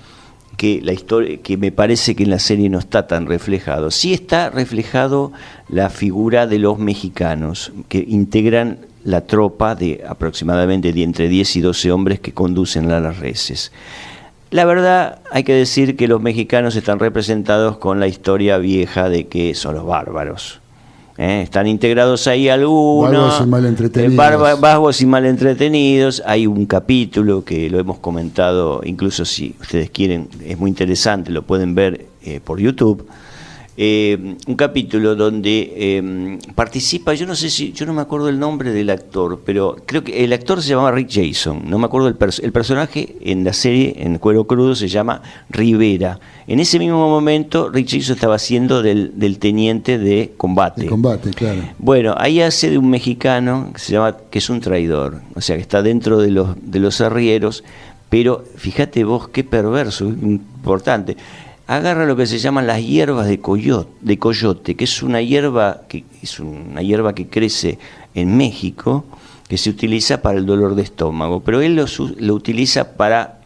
S2: que la historia, que me parece que en la serie no está tan reflejado. Sí está reflejado la figura de los mexicanos que integran la tropa de aproximadamente entre 10 y 12 hombres que conducen a las reses. La verdad, hay que decir que los mexicanos están representados con la historia vieja de que son los bárbaros. Están integrados ahí algunos.
S1: Vagos y mal entretenidos.
S2: Vagos y mal entretenidos. Hay un capítulo que lo hemos comentado, incluso si ustedes quieren, es muy interesante, lo pueden ver por YouTube. Un capítulo donde participa, yo no me acuerdo el nombre del actor, pero creo que el actor se llamaba Rick Jason, no me acuerdo el personaje en la serie, en Cuero Crudo, se llama Rivera. En ese mismo momento Rick Jason estaba haciendo del teniente de combate.
S1: De combate, claro.
S2: Bueno, ahí hace de un mexicano que es un traidor, o sea que está dentro de los arrieros, pero fíjate vos qué perverso, importante. Agarra lo que se llaman las hierbas de coyote, que es una hierba que crece en México, que se utiliza para el dolor de estómago, pero él lo utiliza para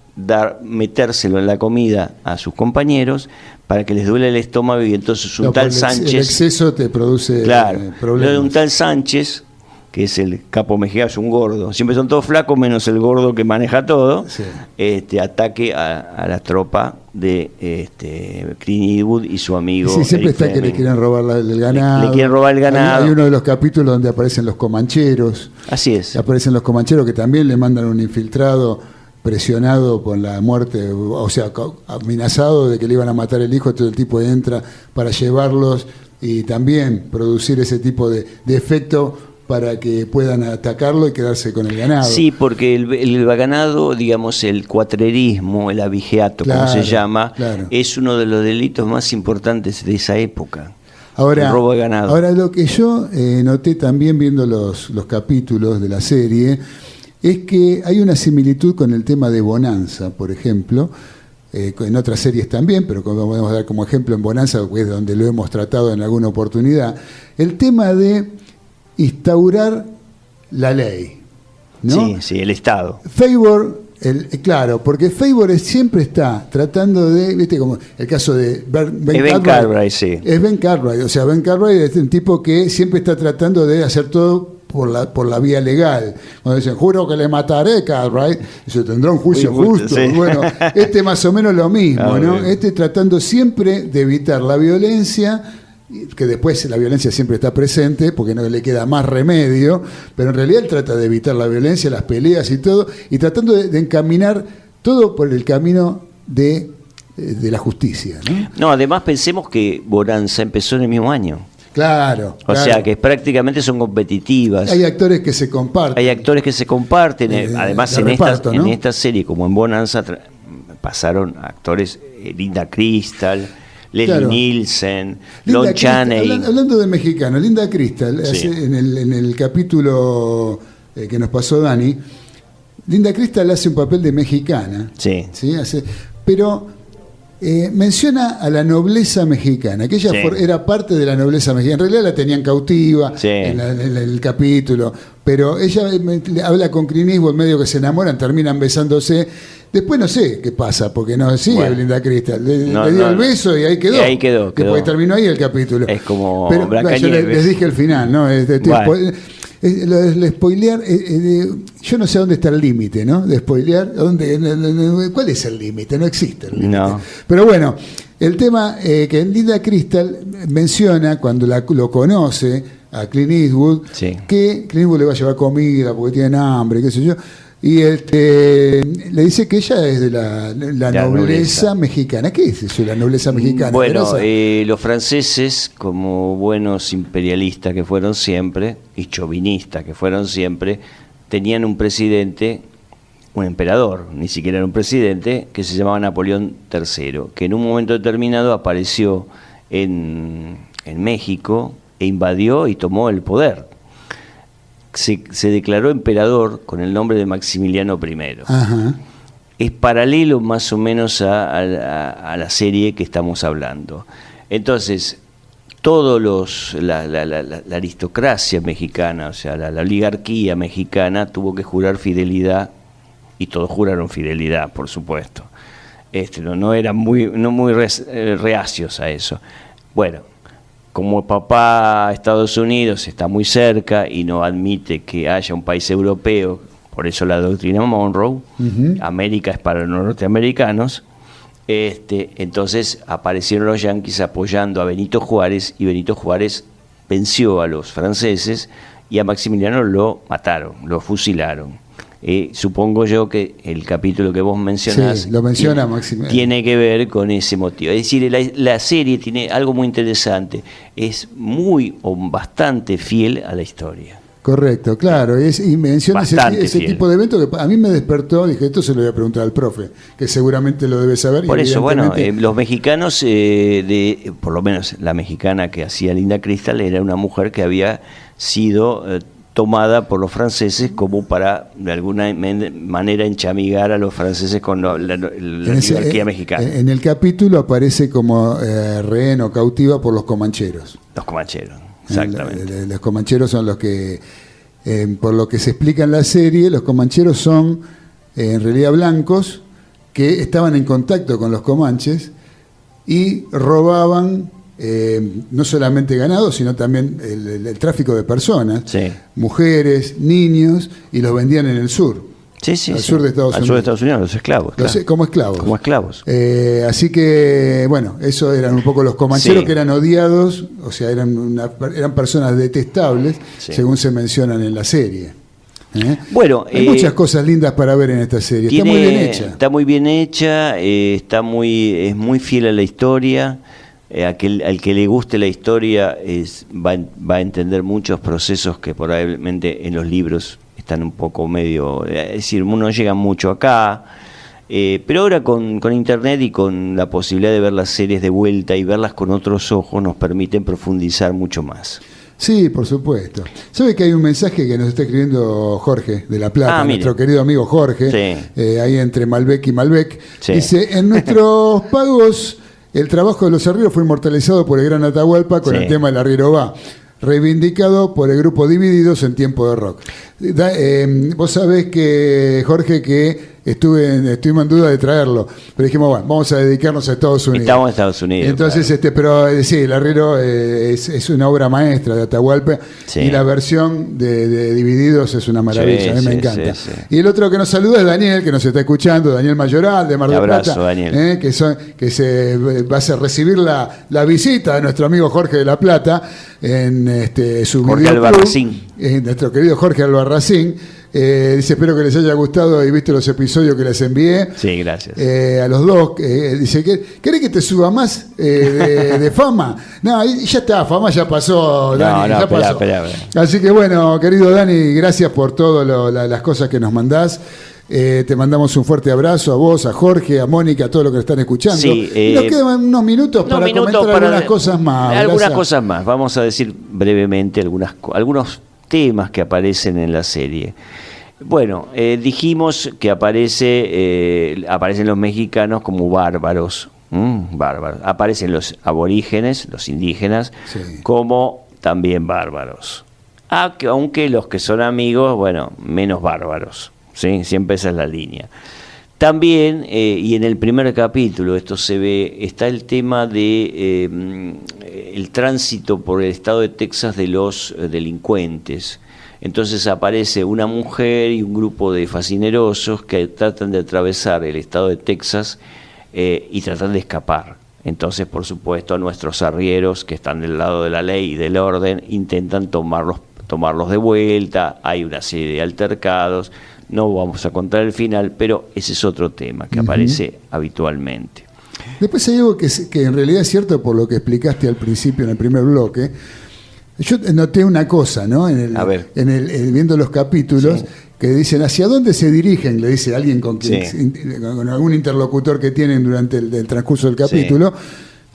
S2: metérselo en la comida a sus compañeros para que les duele el estómago, y entonces tal Sánchez... El
S1: exceso te produce problemas.
S2: Lo de un tal Sánchez, que es el capo mexicano, es un gordo, siempre son todos flacos menos el gordo que maneja todo, sí. Ataque a la tropa de Clint Eastwood y su amigo.
S1: Sí, siempre está que le quieren robar el ganado.
S2: Le quieren robar el ganado.
S1: Hay uno de los capítulos donde aparecen los comancheros.
S2: Así es.
S1: Aparecen los comancheros que también le mandan un infiltrado presionado por la muerte, o sea, amenazado de que le iban a matar el hijo, todo el tipo entra para llevarlos y también producir ese tipo de efecto para que puedan atacarlo y quedarse con el ganado.
S2: Sí, porque el ganado, digamos, el cuatrerismo, el abigeato, claro, como se llama, claro, es uno de los delitos más importantes de esa época.
S1: Ahora,
S2: el robo de ganado.
S1: Ahora, lo que yo noté también viendo los capítulos de la serie es que hay una similitud con el tema de Bonanza, por ejemplo, en otras series también, pero como podemos dar como ejemplo en Bonanza, que es donde lo hemos tratado en alguna oportunidad, el tema de instaurar la ley, ¿no?
S2: Sí, el Estado.
S1: Favor Claro, porque Favor siempre está tratando de, viste, como el caso de
S2: Ben Cartwright, sí.
S1: Es Ben Cartwright, o sea, Ben Cartwright es un tipo que siempre está tratando de hacer todo por la vía legal. Cuando dicen, juro que le mataré, Cartwright, se tendrá un juicio justo.
S2: Sí.
S1: Bueno, más o menos lo mismo, ¿no?
S2: Bien.
S1: Tratando siempre de evitar la violencia, que después la violencia siempre está presente porque no le queda más remedio, pero en realidad él trata de evitar la violencia, las peleas y todo, y tratando de encaminar todo por el camino de la justicia, ¿no?
S2: No, además pensemos que Bonanza empezó en el mismo año.
S1: Claro.
S2: O sea, que prácticamente son competitivas.
S1: Hay actores que se comparten.
S2: Hay actores que se comparten. Además, en esta serie, como en Bonanza, pasaron actores, Linda Crystal, Leslie Nielsen, Lon Chaney.
S1: Hablando de mexicano, Linda Crystal,
S2: Sí.
S1: en el capítulo que nos pasó Dani, Linda Crystal hace un papel de mexicana.
S2: Sí.
S1: ¿Sí? Pero menciona a la nobleza mexicana, que ella
S2: Sí.
S1: era parte de la nobleza mexicana. En realidad la tenían cautiva
S2: Sí.
S1: en el capítulo, pero ella habla con Clint Eastwood, medio que se enamoran, terminan besándose. Después no sé qué pasa, porque no sigue
S2: Bueno.
S1: Linda Crystal. Le
S2: No,
S1: dio
S2: no,
S1: el beso y ahí quedó.
S2: y ahí quedó.
S1: Después terminó ahí el capítulo.
S2: Es como
S1: Pero yo les
S2: Blancanieves.
S1: dije el final, ¿no?
S2: Bueno.
S1: El spoilear, yo no sé dónde está el límite, ¿no? De spoilear, ¿cuál es el límite? No existe el límite.
S2: No.
S1: Pero bueno, el tema que Linda Crystal menciona cuando lo conoce a Clint Eastwood,
S2: Sí.
S1: que Clint Eastwood le va a llevar comida porque tienen hambre, qué sé yo, y le dice que ella es de la nobleza mexicana. ¿Qué es eso, la nobleza mexicana?
S2: Bueno,
S1: Teresa?
S2: los franceses, como buenos imperialistas que fueron siempre, y chauvinistas que fueron siempre, tenían un presidente, un emperador, ni siquiera era un presidente, que se llamaba Napoleón III, que en un momento determinado apareció en México e invadió y tomó el poder. Se declaró emperador con el nombre de Maximiliano I.
S1: Ajá.
S2: Es paralelo más o menos a la serie que estamos hablando. Entonces, la aristocracia mexicana, o sea, la oligarquía mexicana tuvo que jurar fidelidad, y todos juraron fidelidad, por supuesto. No eran muy reacios a eso. Bueno, como papá Estados Unidos está muy cerca y no admite que haya un país europeo, por eso la doctrina Monroe, América es para los norteamericanos, entonces aparecieron los yanquis apoyando a Benito Juárez, y Benito Juárez venció a los franceses y a Maximiliano lo mataron, lo fusilaron. Supongo yo que el capítulo que vos mencionás
S1: Sí, lo menciona Maximiliano.
S2: tiene que ver con ese motivo. Es decir, la serie tiene algo muy interesante, es muy o bastante fiel a la historia.
S1: Correcto, claro, y menciona
S2: Bastante
S1: ese
S2: fiel.
S1: tipo de evento que a mí me despertó. Dije, esto se lo voy a preguntar al profe, que seguramente lo debe saber.
S2: Por
S1: y
S2: eso, bueno,
S1: evidentemente-
S2: los mexicanos, por lo menos la mexicana que hacía Linda Crystal, era una mujer que había sido tomada por los franceses como para de alguna manera enchamigar a los franceses con la oligarquía mexicana.
S1: En el capítulo aparece como rehén o cautiva por los comancheros.
S2: Los comancheros, exactamente.
S1: Los comancheros son los que, por lo que se explica en la serie, los comancheros son en realidad blancos que estaban en contacto con los comanches y robaban no solamente ganado, sino también el tráfico de personas,
S2: Sí.
S1: mujeres, niños, y los vendían en el sur.
S2: Sí, sí,
S1: Al
S2: sí.
S1: sur de Estados
S2: Al
S1: Unidos.
S2: sur de Estados Unidos, los esclavos. Claro.
S1: Como esclavos.
S2: Como esclavos.
S1: Así que, bueno, eso eran un poco los comancheros
S2: Sí.
S1: que eran odiados, o sea, eran personas detestables,
S2: Sí.
S1: según se mencionan en la serie.
S2: Bueno,
S1: hay muchas cosas lindas para ver en esta serie. Está
S2: Tiene-
S1: muy bien hecha.
S2: Está muy bien hecha, es muy fiel a la historia. Al que le guste la historia va a entender muchos procesos que probablemente en los libros están un poco medio, es decir, no llegan mucho acá, pero ahora con internet y con la posibilidad de ver las series de vuelta y verlas con otros ojos nos permiten profundizar mucho más.
S1: Sí, por supuesto. ¿Sabe que hay un mensaje que nos está escribiendo Jorge de La Plata,
S2: mire.
S1: nuestro querido amigo Jorge,
S2: Sí.
S1: ahí entre Malbec y Malbec?
S2: Sí.
S1: Dice, en nuestros pagos, el trabajo de los arrieros fue inmortalizado por el gran Atahualpa con
S2: Sí.
S1: el tema del arriero va, reivindicado por el grupo Divididos en tiempo de rock. Vos sabés que, Jorge, que estuvimos en duda de traerlo, pero dijimos, bueno, vamos a dedicarnos a Estados Unidos.
S2: Estamos en Estados Unidos.
S1: Entonces,
S2: claro.
S1: pero sí, El Arriero es una obra maestra de Atahualpa,
S2: Sí.
S1: y la versión de Divididos es una maravilla,
S2: Sí,
S1: a mí me
S2: sí,
S1: encanta.
S2: sí, sí.
S1: Y el otro que nos saluda es Daniel, que nos está escuchando, Daniel Mayoral, de Mar del
S2: Abrazo,
S1: Plata,
S2: Daniel.
S1: que se va a recibir la visita de nuestro amigo Jorge de la Plata en su
S2: Jorge
S1: videoclub.
S2: Albarracín.
S1: Nuestro querido Jorge Albarracín. Dice, espero que les haya gustado y viste los episodios que les envié.
S2: Sí, gracias.
S1: A los dos. Dice, ¿querés que te suba más de fama? No, y ya está, fama ya pasó, Dani.
S2: No,
S1: ya pasó.
S2: esperá.
S1: Así que bueno, querido Dani, gracias por todas las cosas que nos mandás. Te mandamos un fuerte abrazo a vos, a Jorge, a Mónica, a todos los que están escuchando.
S2: Sí,
S1: y nos quedan unos minutos para comentar algunas cosas más.
S2: Algunas
S1: Gracias.
S2: cosas más. Vamos a decir brevemente algunos temas que aparecen en la serie. Bueno, dijimos que aparecen los mexicanos como bárbaros. Bárbaros. Aparecen los aborígenes, los indígenas,
S1: Sí.
S2: como también bárbaros. Aunque los que son amigos, bueno, menos bárbaros. ¿Sí? Siempre esa es la línea. También, y en el primer capítulo esto se ve, está el tema de el tránsito por el estado de Texas de los delincuentes. Entonces aparece una mujer y un grupo de fascinerosos que tratan de atravesar el estado de Texas y tratan de escapar. Entonces, por supuesto, nuestros arrieros que están del lado de la ley y del orden intentan tomarlos de vuelta. Hay una serie de altercados. No vamos a contar el final, pero ese es otro tema que aparece habitualmente.
S1: Después hay algo que en realidad es cierto por lo que explicaste al principio en el primer bloque. Yo noté una cosa, ¿no?
S2: A ver.
S1: Viendo los capítulos,
S2: Sí.
S1: que dicen ¿hacia dónde se dirigen? Le dice alguien con algún interlocutor que tienen durante el transcurso del capítulo.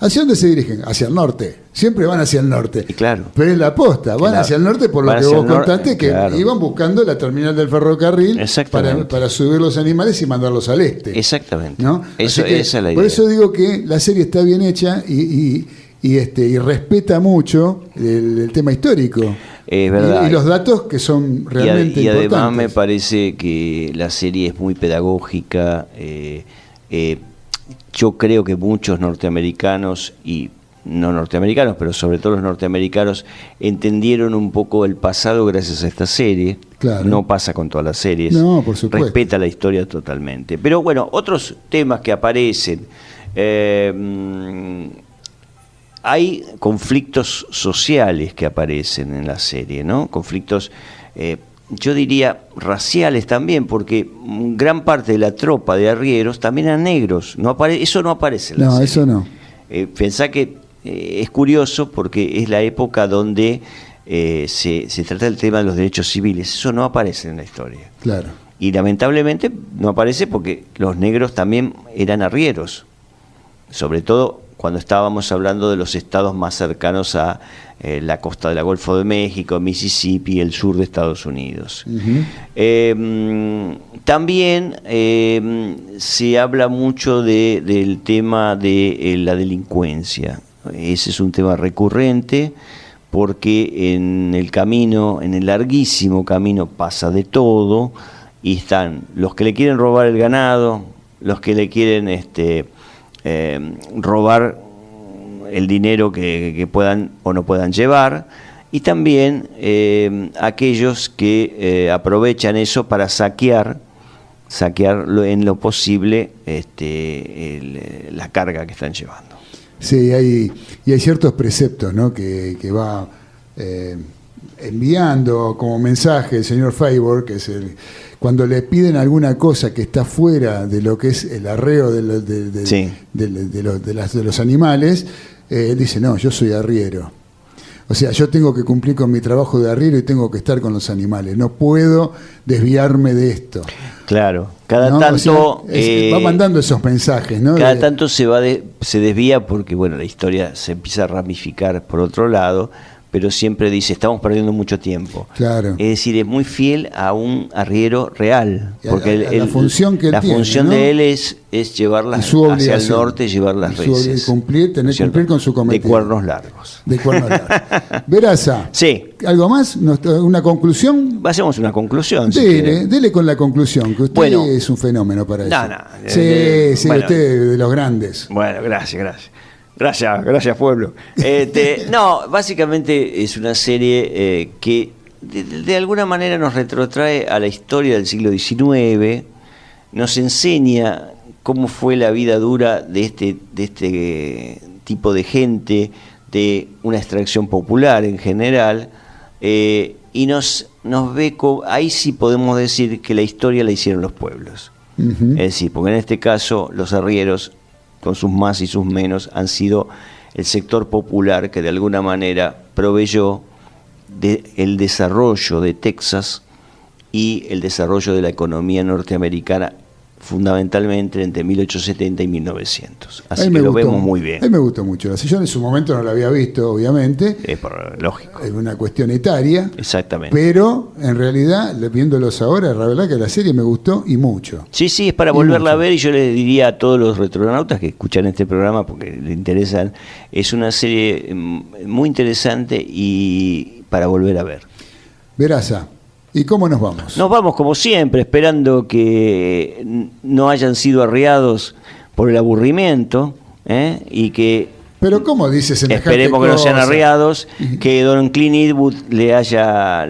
S1: ¿Hacia dónde se dirigen? Hacia el norte. Siempre van hacia el norte.
S2: Y claro.
S1: Pero es la posta, van
S2: Claro.
S1: hacia el norte por lo
S2: Van
S1: que
S2: hacia
S1: vos
S2: el norte,
S1: contaste, que
S2: claro.
S1: iban buscando la terminal del ferrocarril
S2: Exactamente.
S1: para subir los animales y mandarlos al este.
S2: Exactamente.
S1: ¿No?
S2: Eso,
S1: Así que,
S2: esa es la idea.
S1: por eso digo que la serie está bien hecha y respeta mucho el tema histórico.
S2: Es verdad.
S1: Y los datos que son realmente
S2: y
S1: importantes.
S2: además me parece que la serie es muy pedagógica. Yo creo que muchos norteamericanos y no norteamericanos, pero sobre todo los norteamericanos, entendieron un poco el pasado gracias a esta serie.
S1: Claro.
S2: No pasa con todas las series.
S1: No, por supuesto.
S2: Respeta la historia totalmente. Pero bueno, otros temas que aparecen. Hay conflictos sociales que aparecen en la serie, ¿no? Conflictos, yo diría, raciales también, porque gran parte de la tropa de arrieros también eran negros. Eso no aparece en la serie.
S1: No, eso no.
S2: Pensá que es curioso porque es la época donde se trata el tema de los derechos civiles. Eso no aparece en la historia.
S1: Claro.
S2: Y lamentablemente no aparece porque los negros también eran arrieros. Sobre todo cuando estábamos hablando de los estados más cercanos a la costa del Golfo de México, Mississippi, el sur de Estados Unidos. También se habla mucho del tema de la delincuencia. Ese es un tema recurrente porque en el camino, en el larguísimo camino, pasa de todo y están los que le quieren robar el ganado, los que le quieren robar el dinero que puedan o no puedan llevar, y también aquellos que aprovechan eso para saquear en lo posible la carga que están llevando.
S1: Sí, y hay ciertos preceptos, ¿no? que va enviando como mensaje el señor Favor, que es cuando le piden alguna cosa que está fuera de lo que es el arreo de los animales, dice, no, yo soy arriero. O sea, yo tengo que cumplir con mi trabajo de arriero y tengo que estar con los animales. No puedo desviarme de esto.
S2: Claro, cada
S1: ¿no?
S2: tanto...
S1: O sea, va mandando esos mensajes, ¿no?
S2: Cada tanto se desvía porque, bueno, la historia se empieza a ramificar por otro lado, pero siempre dice, estamos perdiendo mucho tiempo.
S1: Claro.
S2: Es decir, es muy fiel a un arriero real,
S1: Y a
S2: porque
S1: la función que él
S2: la
S1: tiene,
S2: función
S1: ¿no?
S2: de él es llevarlas
S1: Y su
S2: hacia el
S1: obligación.
S2: norte, llevar las
S1: Y su
S2: reses.
S1: cumplir, tener
S2: ¿No
S1: que
S2: es cierto?
S1: cumplir con su cometido.
S2: De cuernos largos.
S1: De cuernos largos. Veraza,
S2: Sí,
S1: ¿algo más? ¿Una conclusión?
S2: hacemos una conclusión. si quiere.
S1: Dele con la conclusión, que usted
S2: Bueno.
S1: es un fenómeno para
S2: No,
S1: eso.
S2: no,
S1: Sí,
S2: bueno.
S1: usted de los grandes.
S2: Bueno, gracias. Gracias, pueblo. No, básicamente es una serie que de alguna manera nos retrotrae a la historia del siglo XIX, nos enseña cómo fue la vida dura de este tipo de gente, de una extracción popular en general, y nos ve, ahí sí podemos decir que la historia la hicieron los pueblos.
S1: Ujú.
S2: Es decir, porque en este caso los arrieros, con sus más y sus menos, han sido el sector popular que de alguna manera proveyó el desarrollo de Texas y el desarrollo de la economía norteamericana, fundamentalmente entre 1870 y 1900. Así que lo vemos muy bien.
S1: A mí me gustó mucho. Yo en su momento no la había visto, obviamente.
S2: Es lógico.
S1: Es una cuestión etaria.
S2: Exactamente.
S1: Pero en realidad, viéndolos ahora, la verdad que la serie me gustó y mucho.
S2: Sí, es para
S1: Y
S2: volverla
S1: mucho.
S2: a ver, y yo le diría a todos los retronautas que escuchan este programa porque les interesan, es una serie muy interesante y para volver a ver.
S1: Veraza, ¿y cómo nos vamos?
S2: Nos vamos como siempre, esperando que no hayan sido arriados por el aburrimiento, y que
S1: Pero ¿cómo dice semejante
S2: esperemos que no sean
S1: cosa?
S2: arriados, que don Clint Eastwood les haya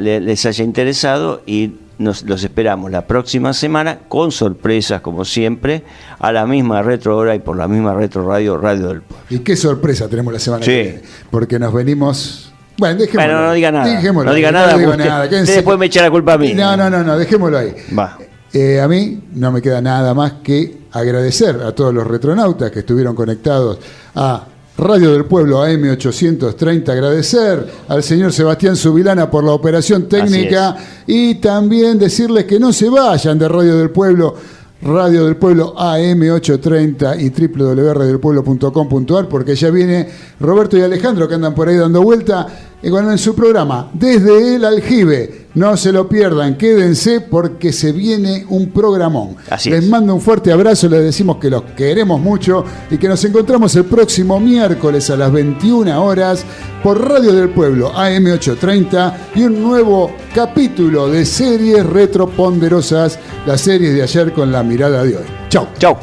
S2: interesado, y los esperamos la próxima semana con sorpresas como siempre, a la misma retro hora y por la misma retro radio, Radio del Pueblo.
S1: Y qué sorpresa tenemos la semana
S2: Sí.
S1: que viene. Porque nos venimos... Bueno, dejémoslo.
S2: Bueno, no diga nada.
S1: Dejémoslo.
S2: No diga
S1: No
S2: nada,
S1: digo
S2: usted-
S1: nada.
S2: usted
S1: Quédense-
S2: después me echa la culpa a mí.
S1: No, dejémoslo ahí.
S2: Va.
S1: A mí no me queda nada más que agradecer a todos los retronautas que estuvieron conectados a Radio del Pueblo AM830, agradecer al señor Sebastián Subilana por la operación técnica y también decirles que no se vayan de Radio del Pueblo AM830 y www.radiodelpueblo.com.ar, porque ya viene Roberto y Alejandro que andan por ahí dando vuelta en su programa Desde el Aljibe. No se lo pierdan, quédense porque se viene un programón.
S2: Así
S1: Les
S2: es.
S1: mando un fuerte abrazo, les decimos que los queremos mucho y que nos encontramos el próximo miércoles a las 21 horas por Radio del Pueblo AM830 y un nuevo capítulo de series retroponderosas, las series de ayer con la mirada de hoy. Chau.
S2: Chau.